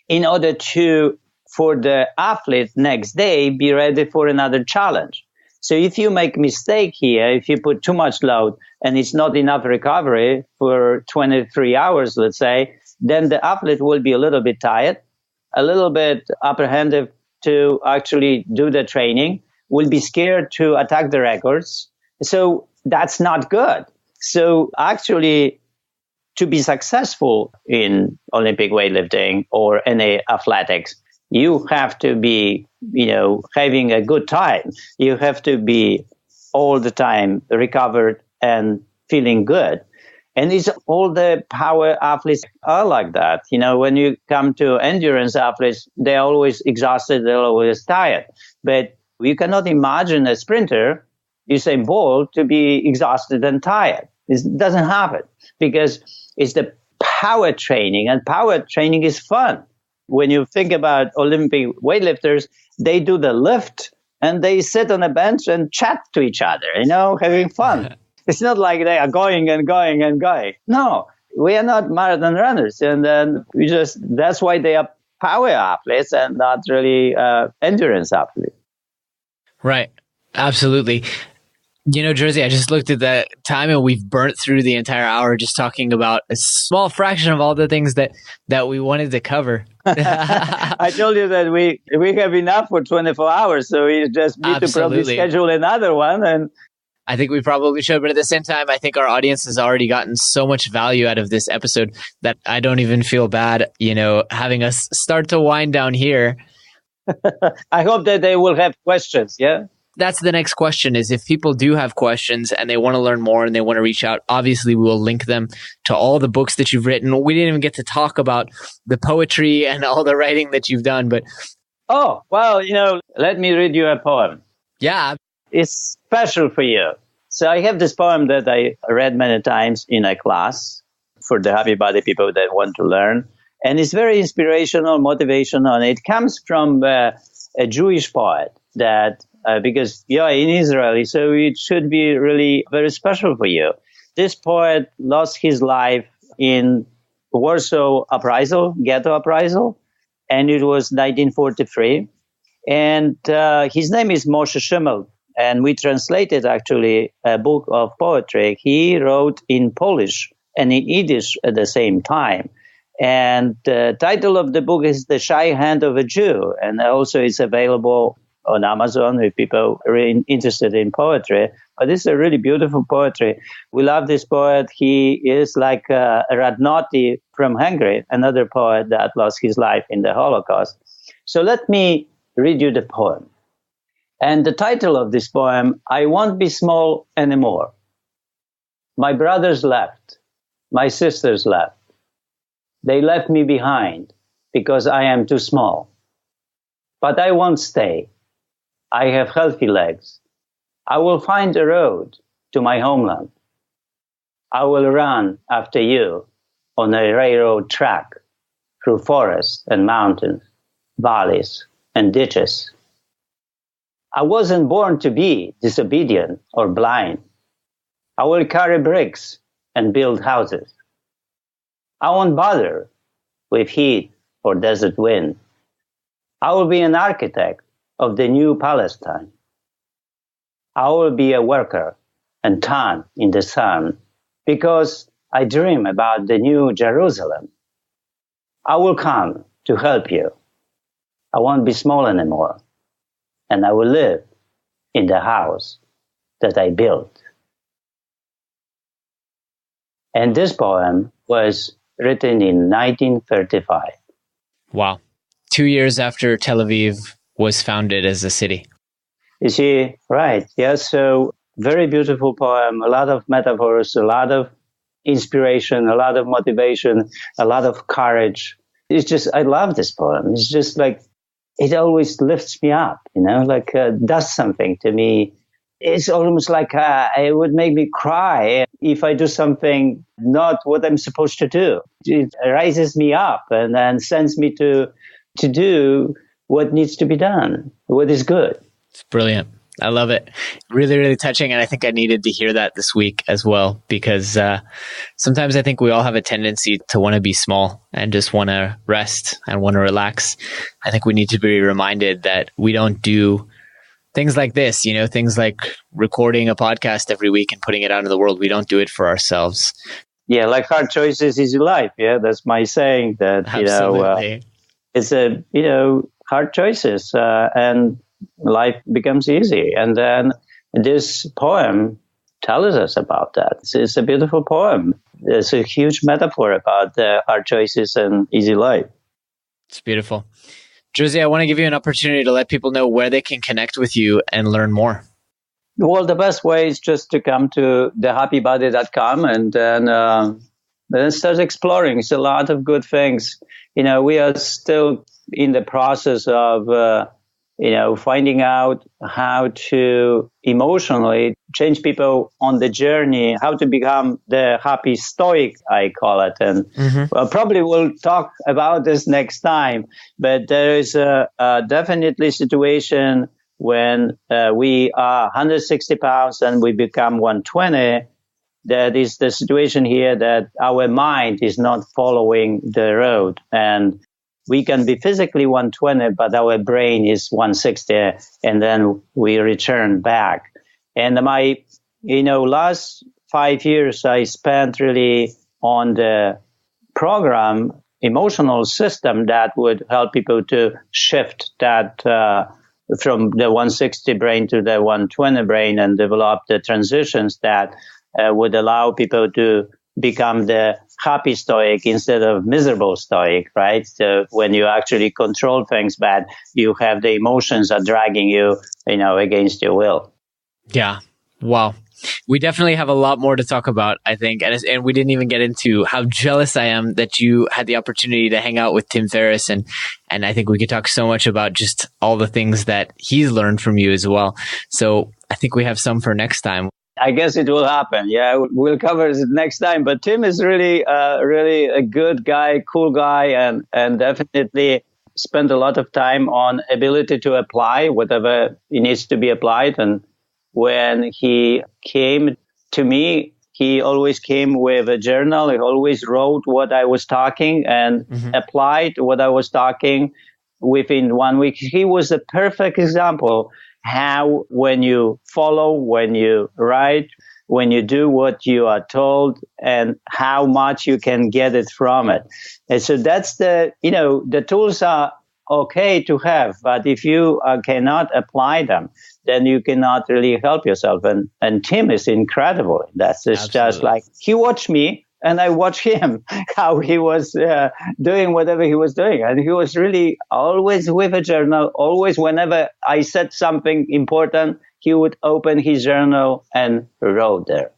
in order to, for the athlete next day, be ready for another challenge. So if you make mistake here, if you put too much load and it's not enough recovery for 23 hours, let's say, then the athlete will be a little bit tired, a little bit apprehensive to actually do the training, will be scared to attack the records. So that's not good. So actually, to be successful in Olympic weightlifting or any athletics, you have to be, having a good time. You have to be all the time recovered and feeling good. And it's all the power athletes are like that. When you come to endurance athletes, they're always exhausted, they're always tired. But you cannot imagine a sprinter, Usain Bolt, to be exhausted and tired. It doesn't happen because it's the power training, and power training is fun. When you think about Olympic weightlifters, they do the lift and they sit on a bench and chat to each other, having fun. It's not like they are going and going and going. No, we are not marathon runners. And then that's why they are power athletes and not really endurance athletes. Right. Absolutely. Jerzy, I just looked at the time and we've burnt through the entire hour just talking about a small fraction of all the things that we wanted to cover. I told you that we have enough for 24 hours, so we just need to probably schedule another one. And I think we probably should, but at the same time, I think our audience has already gotten so much value out of this episode that I don't even feel bad, having us start to wind down here. I hope that they will have questions, yeah? That's the next question, is if people do have questions and they want to learn more and they want to reach out, obviously we will link them to all the books that you've written. We didn't even get to talk about the poetry and all the writing that you've done, but... Oh, well, let me read you a poem. Yeah. It's special for you. So I have this poem that I read many times in a class for the happy body people that want to learn. And it's very inspirational, motivational. It comes from a Jewish poet that... because you're in Israel, so it should be really very special for you. This poet lost his life in Warsaw uprisal, ghetto uprisal, and it was 1943. And his name is Moshe Schimmel, and we translated actually a book of poetry he wrote in Polish and in Yiddish at the same time. And the title of the book is The Shy Hand of a Jew, and also it's available on Amazon if people are really interested in poetry. But this is a really beautiful poetry. We love this poet. He is like Radnoti from Hungary, another poet that lost his life in the Holocaust. So let me read you the poem. And the title of this poem, I Won't Be Small Anymore. My brothers left. My sisters left. They left me behind because I am too small. But I won't stay. I have healthy legs. I will find a road to my homeland. I will run after you on a railroad track through forests and mountains, valleys and ditches. I wasn't born to be disobedient or blind. I will carry bricks and build houses. I won't bother with heat or desert wind. I will be an architect of the new Palestine. I will be a worker and tan in the sun because I dream about the new Jerusalem. I will come to help you. I won't be small anymore, and I will live in the house that I built. And this poem was written in 1935. Wow. 2 years after Tel Aviv was founded as a city. You see, right. Yeah, so very beautiful poem, a lot of metaphors, a lot of inspiration, a lot of motivation, a lot of courage. It's just, I love this poem. It's just like, it always lifts me up, does something to me. It's almost like it would make me cry if I do something not what I'm supposed to do. It raises me up and then sends me to do what needs to be done, what is good. It's brilliant. I love it. Really, really touching. And I think I needed to hear that this week as well, because sometimes I think we all have a tendency to want to be small and just want to rest and want to relax. I think we need to be reminded that we don't do things like this, things like recording a podcast every week and putting it out into the world. We don't do it for ourselves. Yeah, like hard choices is life. Yeah, that's my saying that, Absolutely. It's hard choices, and life becomes easy. And then this poem tells us about that. It's a beautiful poem. It's a huge metaphor about the hard choices and easy life. It's beautiful. Jerzy, I want to give you an opportunity to let people know where they can connect with you and learn more. Well, the best way is just to come to thehappybody.com and then start exploring. It's a lot of good things. We are still in the process of, finding out how to emotionally change people on the journey, how to become the happy stoic, I call it. And probably we'll talk about this next time. But there is a definitely situation when we are 160 pounds and we become 120. That is the situation here that our mind is not following the road. And we can be physically 120, but our brain is 160, and then we return back. And my, last 5 years I spent really on the program, emotional system that would help people to shift that from the 160 brain to the 120 brain and develop the transitions that would allow people to become the happy stoic instead of miserable stoic, right? So when you actually control things bad, you have the emotions are dragging you, against your will. Yeah. Wow. We definitely have a lot more to talk about, I think. And we didn't even get into how jealous I am that you had the opportunity to hang out with Tim Ferriss. And I think we could talk so much about just all the things that he's learned from you as well. So I think we have some for next time. I guess it will happen. Yeah, we'll cover it next time. But Tim is really a good guy, cool guy, and definitely spent a lot of time on ability to apply whatever it needs to be applied. And when he came to me, he always came with a journal. He always wrote what I was talking and applied what I was talking within 1 week. He was a perfect example how when you follow, when you write, when you do what you are told, and how much you can get it from it. And so that's the tools are okay to have, but if you cannot apply them, then you cannot really help yourself. And Tim is incredible. That's just like, he watched me and I watched him, how he was doing whatever he was doing. And he was really always with a journal, always whenever I said something important, he would open his journal and wrote there.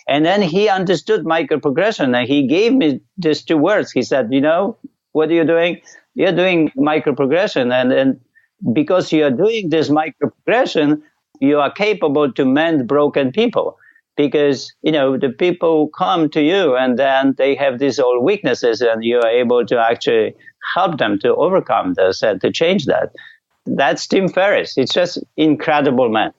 And then he understood microprogression and he gave me these 2 words. He said, what are you doing? You're doing microprogression. And because you are doing this microprogression, you are capable to mend broken people. Because, the people come to you and then they have these old weaknesses and you are able to actually help them to overcome this and to change that. That's Tim Ferriss. It's just incredible, man.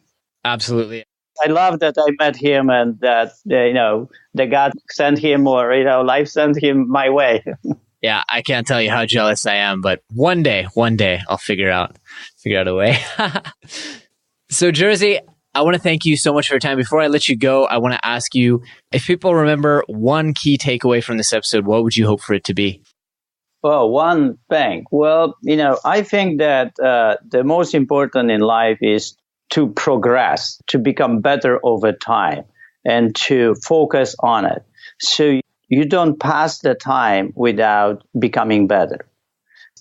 Absolutely. I love that I met him and that, the God sent him or, life sent him my way. Yeah, I can't tell you how jealous I am, but one day I'll figure out a way. So Jerzy, I want to thank you so much for your time. Before I let you go, I want to ask you, if people remember one key takeaway from this episode, what would you hope for it to be? Well, one thing. Well, I think that the most important in life is to progress, to become better over time, and to focus on it. So you don't pass the time without becoming better.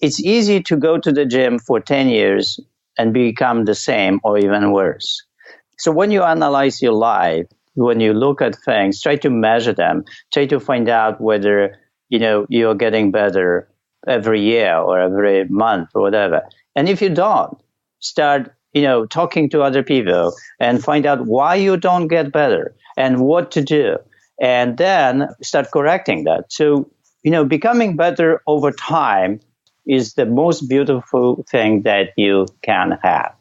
It's easy to go to the gym for 10 years and become the same or even worse. So when you analyze your life, when you look at things, try to measure them, try to find out whether, you're getting better every year or every month or whatever. And if you don't, start, talking to other people and find out why you don't get better and what to do. And then start correcting that. So, becoming better over time is the most beautiful thing that you can have.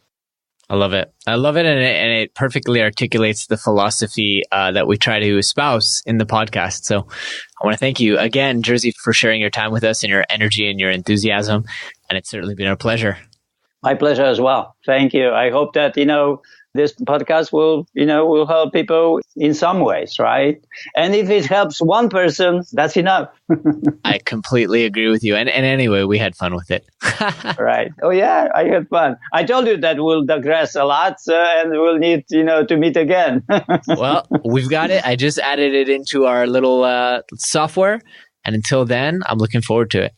I love it. And it perfectly articulates the philosophy that we try to espouse in the podcast. So I want to thank you again, Jerzy, for sharing your time with us and your energy and your enthusiasm. And it's certainly been our pleasure. My pleasure as well. Thank you. I hope that, this podcast will help people in some ways, right? And if it helps one person, that's enough. I completely agree with you. And anyway, we had fun with it. Right. Oh, yeah, I had fun. I told you that we'll digress a lot and we'll need, to meet again. Well, we've got it. I just added it into our little software. And until then, I'm looking forward to it.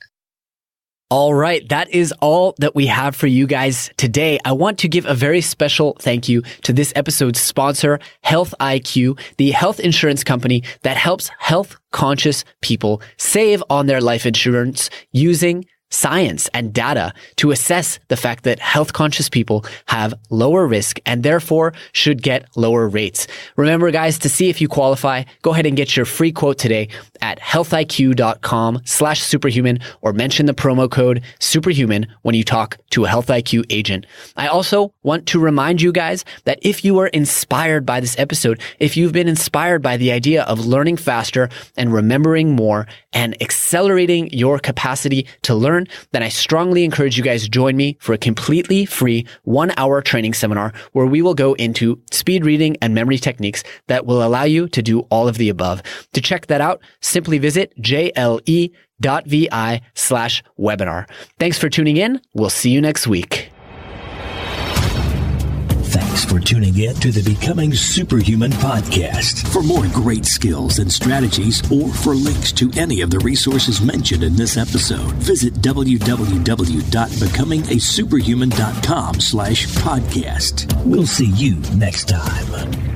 All right, that is all that we have for you guys today. I want to give a very special thank you to this episode's sponsor, Health IQ, the health insurance company that helps health-conscious people save on their life insurance using science and data to assess the fact that health-conscious people have lower risk and therefore should get lower rates. Remember, guys, to see if you qualify, go ahead and get your free quote today at healthiq.com/superhuman or mention the promo code superhuman when you talk to a Health IQ agent. I also want to remind you guys that if you were inspired by this episode, if you've been inspired by the idea of learning faster and remembering more and accelerating your capacity to learn, then I strongly encourage you guys join me for a completely free 1-hour training seminar where we will go into speed reading and memory techniques that will allow you to do all of the above. To check that out, simply visit jle.vi/webinar. Thanks for tuning in. We'll see you next week. Thanks for tuning in to the Becoming Superhuman podcast. For more great skills and strategies, or for links to any of the resources mentioned in this episode, visit www.becomingasuperhuman.com/podcast. We'll see you next time.